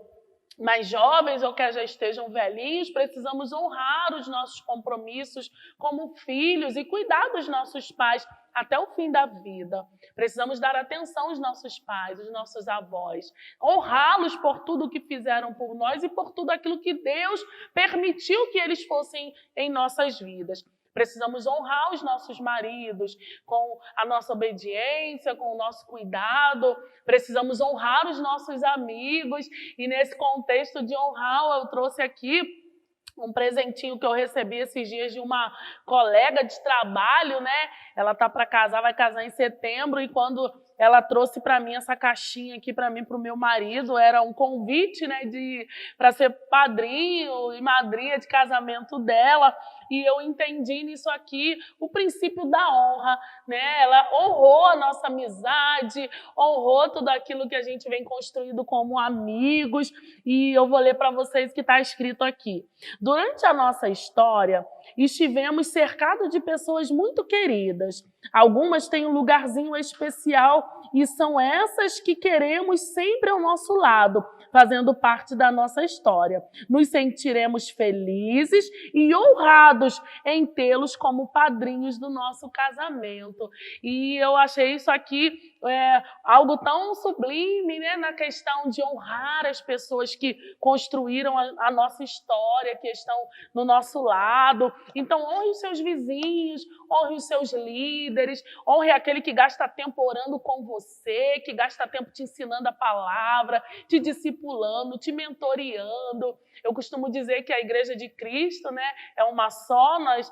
S6: mais jovens ou que já estejam velhinhos, precisamos honrar os nossos compromissos como filhos e cuidar dos nossos pais até o fim da vida. Precisamos dar atenção aos nossos pais, aos nossos avós, honrá-los por tudo que fizeram por nós e por tudo aquilo que Deus permitiu que eles fossem em nossas vidas. Precisamos honrar os nossos maridos com a nossa obediência, com o nosso cuidado. Precisamos honrar os nossos amigos. E nesse contexto de honrar, eu trouxe aqui um presentinho que eu recebi esses dias de uma colega de trabalho, né? Ela tá para casar, vai casar em setembro, e quando ela trouxe para mim essa caixinha aqui para mim, para o meu marido, era um convite, né, para ser padrinho e madrinha de casamento dela. E eu entendi nisso aqui o princípio da honra, né? Ela honrou a nossa amizade, honrou tudo aquilo que a gente vem construindo como amigos. E eu vou ler para vocês o que está escrito aqui. Durante a nossa história, estivemos cercados de pessoas muito queridas. Algumas têm um lugarzinho especial e são essas que queremos sempre ao nosso lado, fazendo parte da nossa história. Nos sentiremos felizes e honrados em tê-los como padrinhos do nosso casamento. E eu achei isso aqui algo tão sublime, né, na questão de honrar as pessoas que construíram a nossa história, que estão no nosso lado. Então, honre os seus vizinhos, honre os seus líderes, honre aquele que gasta tempo orando com você, que gasta tempo te ensinando a palavra, te discipulando, te mentoreando. Eu costumo dizer que a Igreja de Cristo, né, é uma só, nós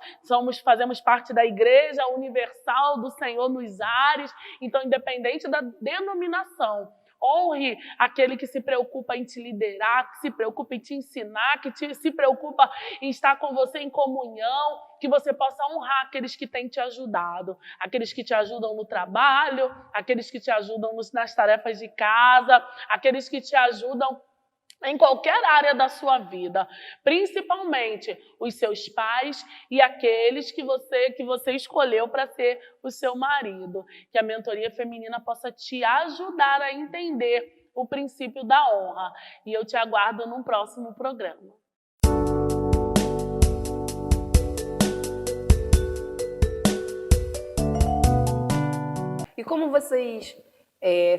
S6: fazemos parte da Igreja Universal do Senhor nos ares, então, independente da denominação, honre aquele que se preocupa em te liderar, que se preocupa em te ensinar, se preocupa em estar com você em comunhão, que você possa honrar aqueles que têm te ajudado, aqueles que te ajudam no trabalho, aqueles que te ajudam nas tarefas de casa, aqueles que te ajudam em qualquer área da sua vida, principalmente os seus pais e aqueles que você escolheu para ser o seu marido. Que a mentoria feminina possa te ajudar a entender o princípio da honra. E eu te aguardo num próximo programa.
S1: E como vocês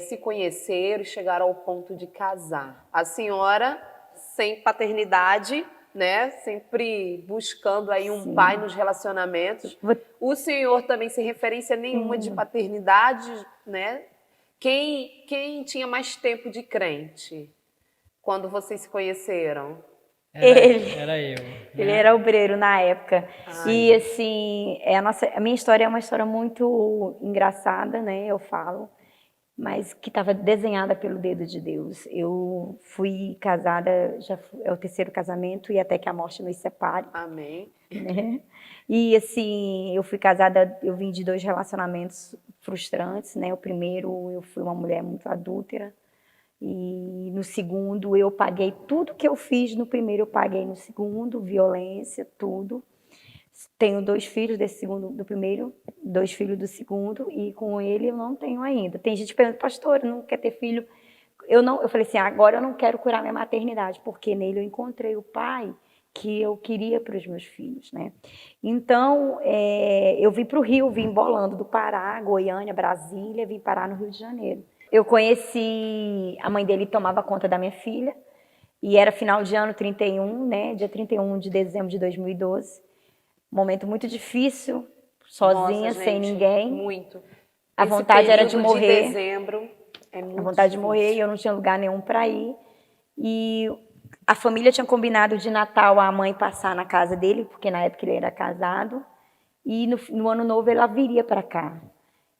S1: se conheceram e chegaram ao ponto de casar? A senhora, sem paternidade, né? Sempre buscando aí um pai nos relacionamentos. O senhor também sem referência nenhuma de paternidade, né? Quem tinha mais tempo de crente quando vocês se conheceram?
S2: Era eu.
S3: Ele era obreiro na época.
S1: Ai.
S3: E assim, a minha história é uma história muito engraçada, né? Eu falo, mas que estava desenhada pelo dedo de Deus. Eu fui casada, é o 3º casamento, e até que a morte nos separe.
S1: Amém.
S3: Né? E assim, eu fui casada, eu vim de 2 relacionamentos frustrantes, né? O primeiro, eu fui uma mulher muito adúltera, e no segundo eu paguei tudo que eu fiz no primeiro, eu paguei no segundo, violência, tudo. Tenho 2 filhos do primeiro, 2 filhos do segundo, e com ele eu não tenho ainda. Tem gente perguntando, pastora, não quer ter filho? Eu falei assim, agora eu não quero curar minha maternidade, porque nele eu encontrei o pai que eu queria para os meus filhos, né? Então, eu vim para o Rio, vim bolando do Pará, Goiânia, Brasília, vim parar no Rio de Janeiro. Eu conheci, a mãe dele tomava conta da minha filha, e era final de ano 31, né? Dia 31 de dezembro de 2012. Momento muito difícil, sozinha,
S1: Nossa,
S3: sem
S1: gente,
S3: ninguém.
S1: Muito.
S3: A
S1: Esse
S3: vontade era de
S1: período
S3: morrer.
S1: dezembro é muito
S3: A vontade de
S1: difícil.
S3: morrer, e eu não tinha lugar nenhum para ir. E a família tinha combinado de Natal a mãe passar na casa dele, porque na época ele era casado, e no ano novo ela viria para cá.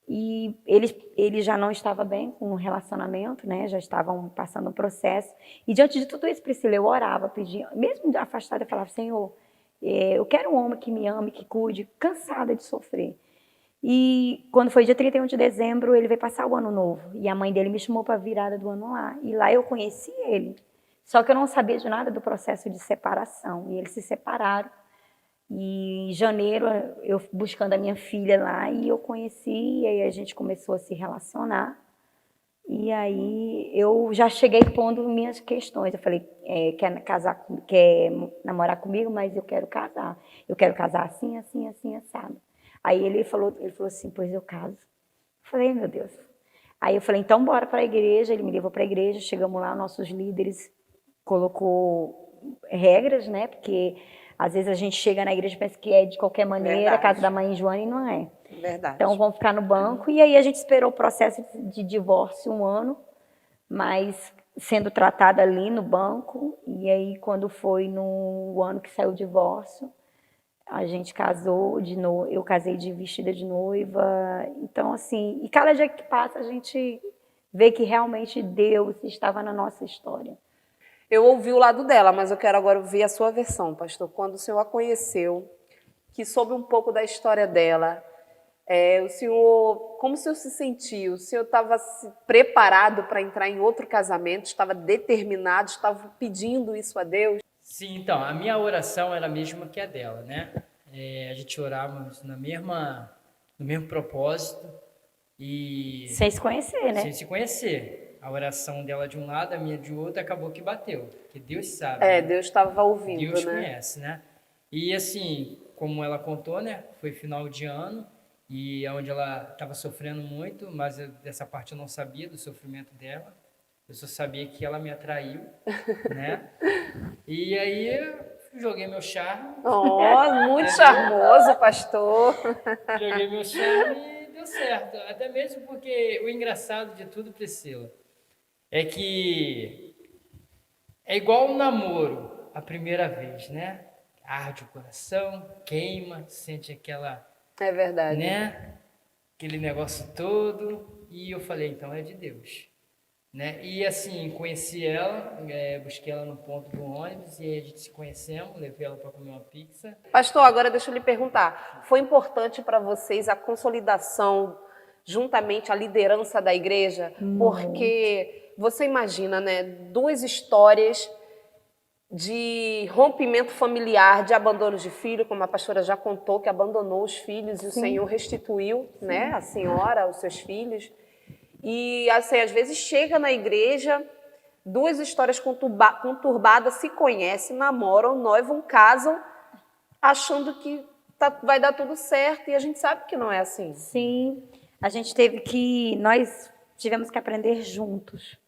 S3: E ele já não estava bem com o relacionamento, né? Já estavam passando um processo. E diante de tudo isso, Priscila, eu orava, pedia, mesmo afastada, eu falava, Senhor, eu quero um homem que me ame, que cuide, cansada de sofrer. E quando foi dia 31 de dezembro, ele veio passar o ano novo. E a mãe dele me chamou para a virada do ano lá. E lá eu conheci ele. Só que eu não sabia de nada do processo de separação. E eles se separaram. E em janeiro, eu buscando a minha filha lá, e eu conheci, e aí a gente começou a se relacionar. E aí eu já cheguei pondo minhas questões. Eu falei, quer namorar comigo, mas eu quero casar. Eu quero casar assim, assim, assim, assado. Aí ele falou assim, pois eu caso. Eu falei, meu Deus. Aí eu falei, então bora para a igreja. Ele me levou para a igreja, chegamos lá, nossos líderes colocou regras, né? Porque às vezes a gente chega na igreja e pensa que é de qualquer maneira,
S1: Verdade.
S3: a casa da mãe Joana, e não é.
S1: Verdade.
S3: Então vamos ficar no banco. E aí a gente esperou o processo de divórcio 1 ano, mas sendo tratada ali no banco. E aí quando foi no ano que saiu o divórcio, a gente casou de novo, eu casei de vestida de noiva. Então assim, e cada dia que passa a gente vê que realmente Deus estava na nossa história.
S1: Eu ouvi o lado dela, mas eu quero agora ouvir a sua versão, pastor. Quando o senhor a conheceu, que soube um pouco da história dela, o senhor, como o senhor se sentiu? O senhor estava preparado para entrar em outro casamento? Estava determinado? Estava pedindo isso a Deus?
S2: Sim, então, a minha oração era a mesma que a dela, né? A gente orava no mesmo propósito e...
S3: Sem se conhecer, né?
S2: Sem se conhecer. A oração dela de um lado, a minha de outro, acabou que bateu. Porque Deus sabe.
S1: É,
S2: né?
S1: Deus estava ouvindo,
S2: Deus
S1: né?
S2: conhece, né? E assim, como ela contou, né? Foi final de ano, e onde ela estava sofrendo muito, mas dessa parte eu não sabia do sofrimento dela. Eu só sabia que ela me atraiu, né? E aí eu joguei meu charme.
S1: Oh, muito charmoso, pastor.
S2: Joguei meu charme e deu certo. Até mesmo porque o engraçado de tudo, Priscila, é que é igual um namoro a primeira vez, né? Arde o coração, queima, sente aquela,
S1: É verdade.
S2: né? Aquele negócio todo. E eu falei, então é de Deus. Né? E assim, conheci ela, busquei ela no ponto do ônibus e a gente se conhecemos, levei ela para comer uma pizza.
S1: Pastor, agora deixa eu lhe perguntar. Foi importante para vocês a consolidação, juntamente à liderança da igreja? Porque você imagina, né? 2 histórias de rompimento familiar, de abandono de filho, como a pastora já contou, que abandonou os filhos e o Senhor restituiu, né? A senhora, os seus filhos. E assim, às vezes chega na igreja, 2 histórias conturbadas, se conhecem, namoram, noivam, casam, achando que vai dar tudo certo, e a gente sabe que não é assim.
S3: Sim, nós tivemos que aprender juntos.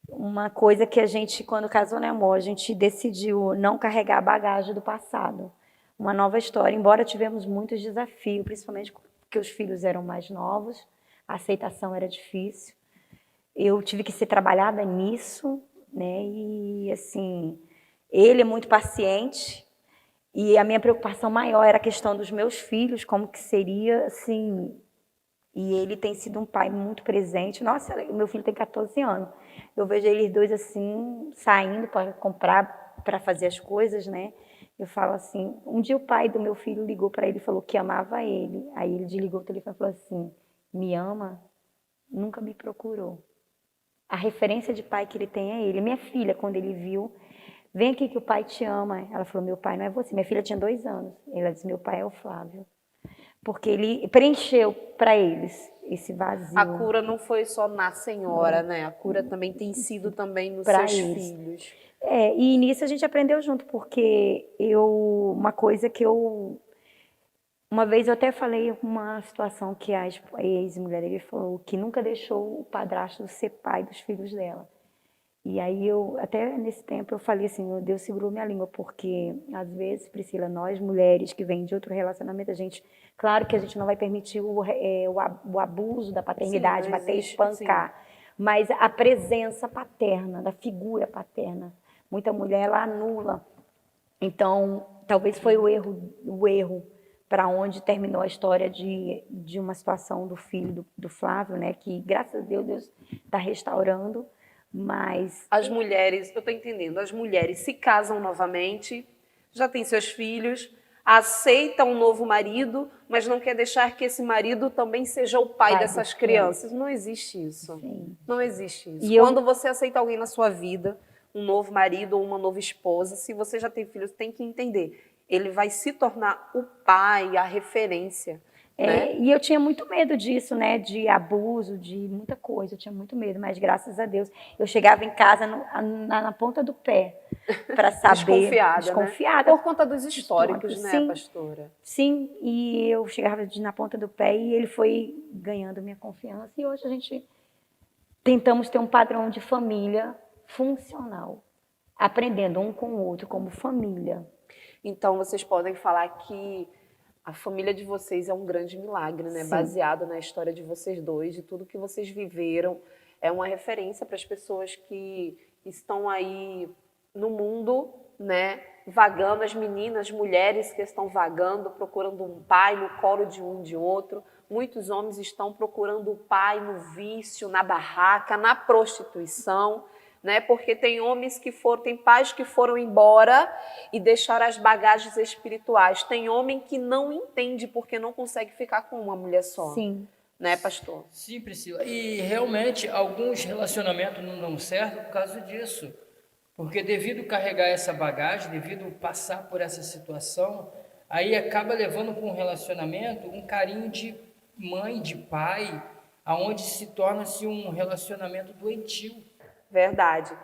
S3: Uma coisa que a gente, quando casou, né, amor, a gente decidiu não carregar a bagagem do passado. Uma nova história, embora tivemos muitos desafios, principalmente porque os filhos eram mais novos, a aceitação era difícil. Eu tive que ser trabalhada nisso, né? E assim, ele é muito paciente, e a minha preocupação maior era a questão dos meus filhos, como que seria, assim. E ele tem sido um pai muito presente. Nossa, meu filho tem 14 anos. Eu vejo eles 2 assim, saindo para comprar, para fazer as coisas, né? Eu falo assim, um dia o pai do meu filho ligou para ele e falou que amava ele. Aí ele desligou o telefone e falou assim, me ama? Nunca me procurou. A referência de pai que ele tem é ele. Minha filha, quando ele viu, vem aqui que o pai te ama. Ela falou, meu pai não é você. Minha filha tinha 2 anos. Ela disse, meu pai é o Flávio. Porque ele preencheu para eles esse vazio.
S1: A cura não foi só na senhora, né? A cura também tem sido também nos
S3: Pra
S1: seus
S3: eles.
S1: filhos.
S3: E nisso a gente aprendeu junto, porque uma coisa que uma vez eu até falei uma situação que a ex-mulher dele falou que nunca deixou o padrasto ser pai dos filhos dela. E aí até nesse tempo eu falei assim, Deus segurou minha língua, porque às vezes, Priscila, nós mulheres que vêm de outro relacionamento, claro que a gente não vai permitir o abuso da paternidade,
S1: Sim, não
S3: bater e
S1: existe,
S3: espancar, mas a presença paterna, da figura paterna, muita mulher ela anula. Então, talvez foi o erro para onde terminou a história de uma situação do filho do Flávio, né? Que graças a Deus está restaurando, mas
S1: As mulheres, eu estou entendendo, as mulheres se casam novamente, já têm seus filhos, aceitam um novo marido, mas não quer deixar que esse marido também seja o pai
S3: Pai
S1: dessas
S3: dos
S1: crianças. Não existe isso.
S3: sim.
S1: Não existe isso.
S3: E eu-
S1: Quando você aceita alguém na sua vida, um novo marido ou uma nova esposa, se você já tem filhos, tem que entender. Ele vai se tornar o pai, a referência. Né?
S3: E eu tinha muito medo disso, né? De abuso, de muita coisa. Eu tinha muito medo, mas graças a Deus eu chegava em casa na ponta do pé para saber.
S1: Desconfiada. Por conta dos históricos, né,
S3: Sim.
S1: pastora?
S3: Sim, e eu chegava na ponta do pé e ele foi ganhando minha confiança. E hoje a gente tentamos ter um padrão de família funcional, aprendendo um com o outro como família.
S1: Então, vocês podem falar que a família de vocês é um grande milagre, né?
S3: Sim.
S1: Baseado na história de vocês dois, de tudo que vocês viveram. É uma referência para as pessoas que estão aí no mundo, né? Vagando, as meninas, as mulheres que estão vagando, procurando um pai no colo de um de outro. Muitos homens estão procurando o pai no vício, na barraca, na prostituição. Né? Porque tem homens tem pais que foram embora e deixaram as bagagens espirituais. Tem homem que não entende porque não consegue ficar com uma mulher só.
S3: Sim.
S1: Né, pastor?
S2: Sim, Priscila. E realmente alguns relacionamentos não dão certo por causa disso. Porque devido carregar essa bagagem, devido passar por essa situação, aí acaba levando para um relacionamento um carinho de mãe, de pai, aonde se torna-se um relacionamento doentio.
S1: Verdade.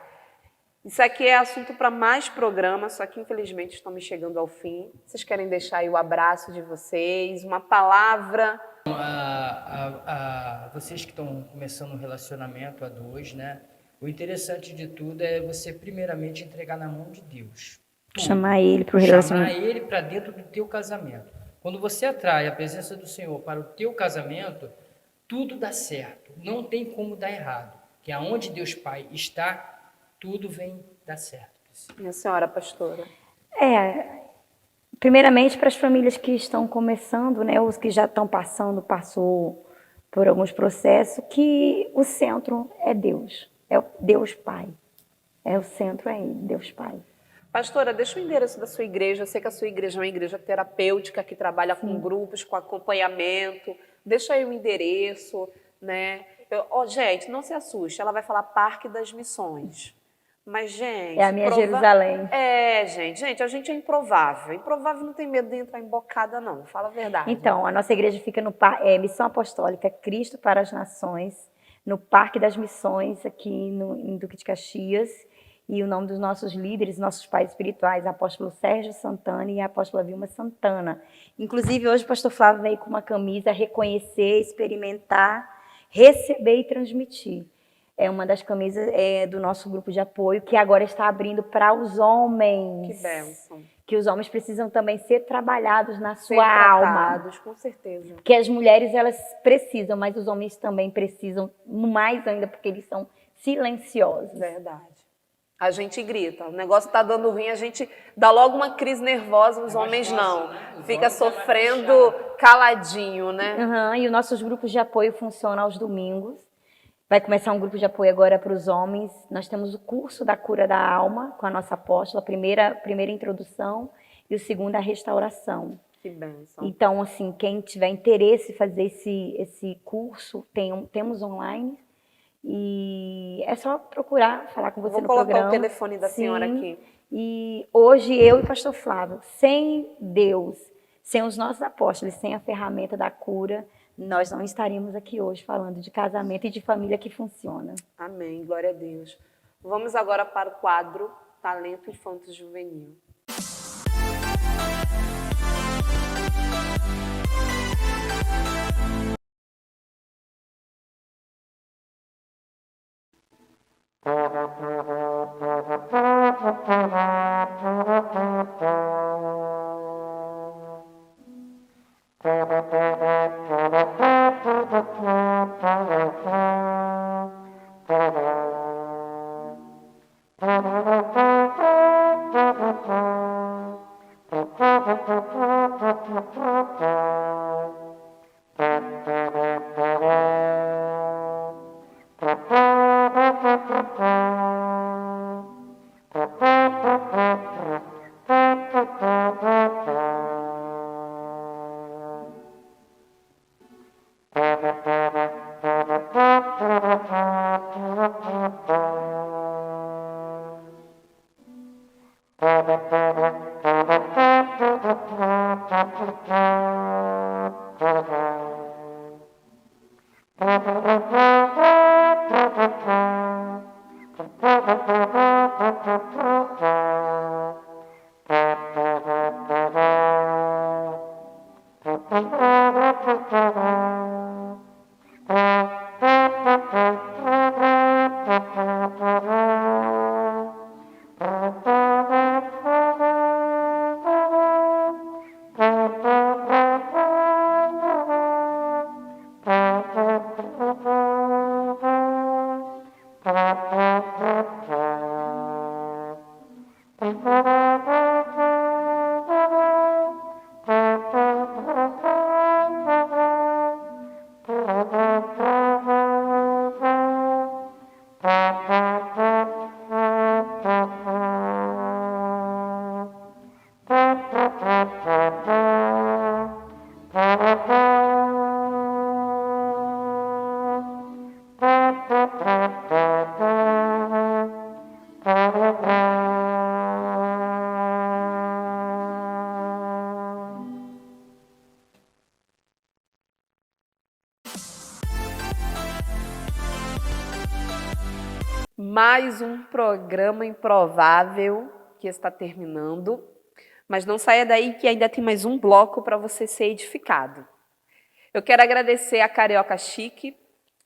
S1: Isso aqui é assunto para mais programas, só que infelizmente estamos chegando ao fim. Vocês querem deixar aí o abraço de vocês, uma palavra?
S2: Vocês que estão começando um relacionamento a dois, né? O interessante de tudo é você primeiramente entregar na mão de Deus.
S3: Chamar ele para o relacionamento.
S2: Chamar ele para dentro do teu casamento. Quando você atrai a presença do Senhor para o teu casamento, tudo dá certo. Não tem como dar errado. Que aonde Deus Pai está, tudo vem dar certo.
S1: Minha senhora pastora.
S3: Primeiramente para as famílias que estão começando, né, os que já estão passou por alguns processos, que o centro é Deus, é o Deus Pai. O centro é Ele, Deus Pai.
S1: Pastora, deixa o endereço da sua igreja. Eu sei que a sua igreja é uma igreja terapêutica que trabalha com grupos, com acompanhamento. Deixa aí o endereço, né? Gente, não se assuste, ela vai falar Parque das Missões. Mas, gente...
S3: É a minha Jerusalém.
S1: Gente, a gente é improvável. Improvável não tem medo de entrar embocada, não. Fala a verdade.
S3: Então, a nossa igreja fica no Missão Apostólica Cristo para as Nações, no Parque das Missões, aqui em Duque de Caxias. E o nome dos nossos líderes, nossos pais espirituais, apóstolo Sérgio Santana e a apóstola Vilma Santana. Inclusive, hoje o pastor Flávio veio com uma camisa reconhecer, experimentar, receber e transmitir. É uma das camisas do nosso grupo de apoio, que agora está abrindo para os homens.
S1: Que bênção.
S3: Que os homens precisam também ser trabalhados na sua alma.
S1: Com certeza.
S3: Que as mulheres, elas precisam, mas os homens também precisam, mais ainda, porque eles são silenciosos.
S1: Verdade. A gente grita, o negócio está dando ruim, a gente dá logo uma crise nervosa, os homens não. Fica sofrendo caladinho, né?
S3: E os nossos grupos de apoio funcionam aos domingos. Vai começar um grupo de apoio agora para os homens. Nós temos o curso da cura da alma com a nossa apóstola, a primeira introdução e o segundo a restauração.
S1: Que bênção.
S3: Então, assim, quem tiver interesse em fazer esse curso, temos online. E é só procurar, falar com você no programa.
S1: Vou colocar o telefone da senhora aqui.
S3: E hoje eu e o pastor Flávio, sem Deus, sem os nossos apóstolos, sem a ferramenta da cura, nós não estaríamos aqui hoje falando de casamento e de família que funciona.
S1: Amém, glória a Deus. Vamos agora para o quadro Talento Infanto Juvenil. Mais um programa improvável que está terminando, mas não saia daí que ainda tem mais um bloco para você ser edificado. Eu quero agradecer a Carioca Chique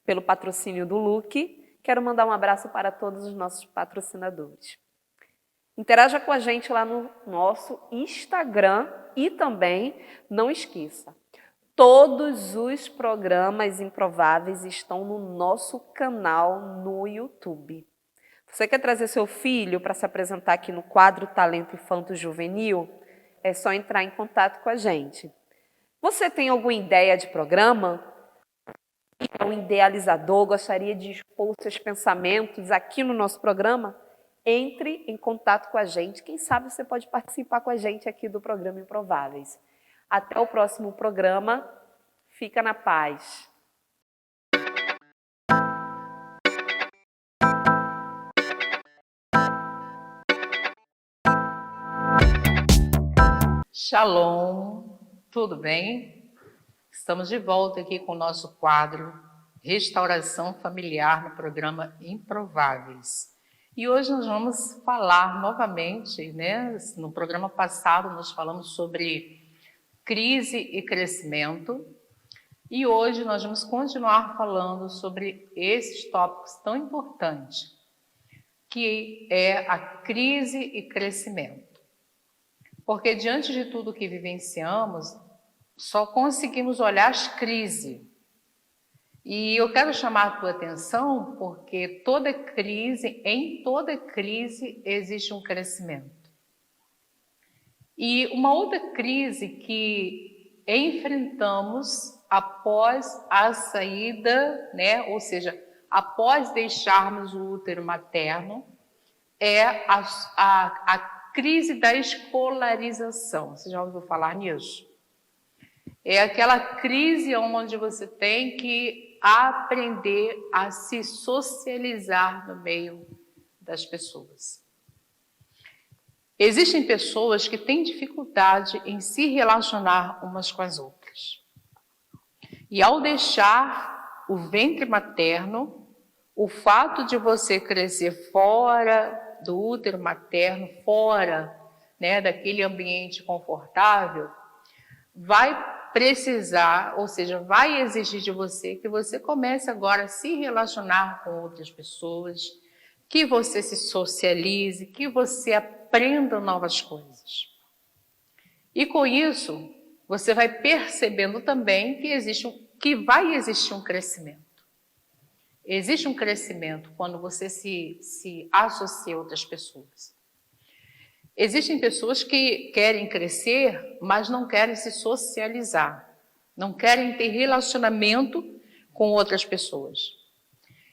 S1: pelo patrocínio do look. Quero mandar um abraço para todos os nossos patrocinadores. Interaja com a gente lá no nosso Instagram e também, não esqueça, todos os programas improváveis estão no nosso canal no YouTube. Você quer trazer seu filho para se apresentar aqui no quadro Talento Infanto Juvenil? É só entrar em contato com a gente. Você tem alguma ideia de programa? É um idealizador, gostaria de expor seus pensamentos aqui no nosso programa? Entre em contato com a gente. Quem sabe você pode participar com a gente aqui do programa Improváveis. Até o próximo programa. Fica na paz.
S7: Shalom, tudo bem? Estamos de volta aqui com o nosso quadro Restauração Familiar no programa Improváveis. E hoje nós vamos falar novamente, né? No programa passado nós falamos sobre crise e crescimento. E hoje nós vamos continuar falando sobre esses tópicos tão importantes, que é a crise e crescimento. Porque diante de tudo que vivenciamos, só conseguimos olhar as crises. E eu quero chamar a tua atenção porque em toda crise existe um crescimento. E uma outra crise que enfrentamos após a saída, né, ou seja, após deixarmos o útero materno, é a crise da escolarização. Você já ouviu falar nisso? É aquela crise onde você tem que aprender a se socializar no meio das pessoas. Existem pessoas que têm dificuldade em se relacionar umas com as outras. E ao deixar o ventre materno, o fato de você crescer fora do útero materno, fora, né, daquele ambiente confortável, vai precisar, ou seja, vai exigir de você que você comece agora a se relacionar com outras pessoas, que você se socialize, que você aprenda novas coisas. E com isso, você vai percebendo também que vai existir um crescimento. Existe um crescimento quando você se associa a outras pessoas. Existem pessoas que querem crescer, mas não querem se socializar, não querem ter relacionamento com outras pessoas.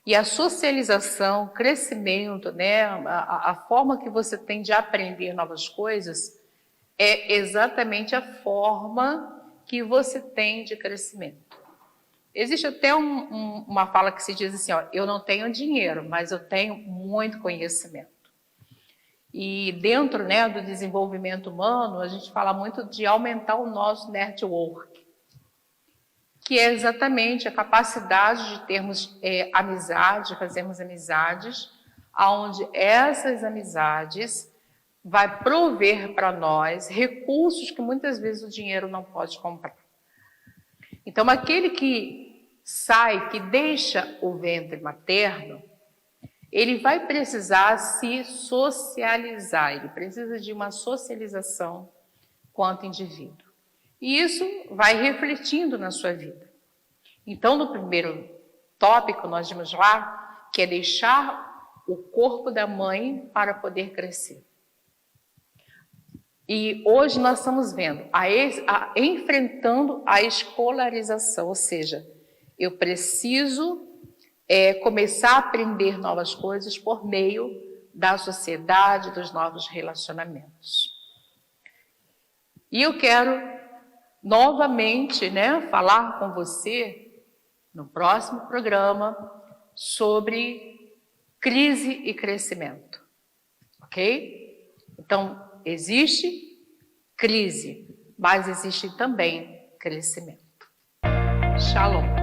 S7: E a socialização, crescimento, né, a forma que você tem de aprender novas coisas é exatamente a forma que você tem de crescimento. Existe até uma fala que se diz assim, ó, eu não tenho dinheiro, mas eu tenho muito conhecimento. E dentro, né, do desenvolvimento humano, a gente fala muito de aumentar o nosso network, que é exatamente a capacidade de termos amizade, fazermos amizades, onde essas amizades vai prover para nós recursos que muitas vezes o dinheiro não pode comprar. Então, aquele que sai, que deixa o ventre materno, ele vai precisar se socializar, ele precisa de uma socialização quanto indivíduo. E isso vai refletindo na sua vida. Então, no primeiro tópico, nós vimos lá, que é deixar o corpo da mãe para poder crescer. E hoje nós estamos vendo, enfrentando a escolarização, ou seja, eu preciso começar a aprender novas coisas por meio da sociedade, dos novos relacionamentos. E eu quero novamente, né, falar com você no próximo programa sobre crise e crescimento, ok? Então, existe crise, mas existe também crescimento. Shalom.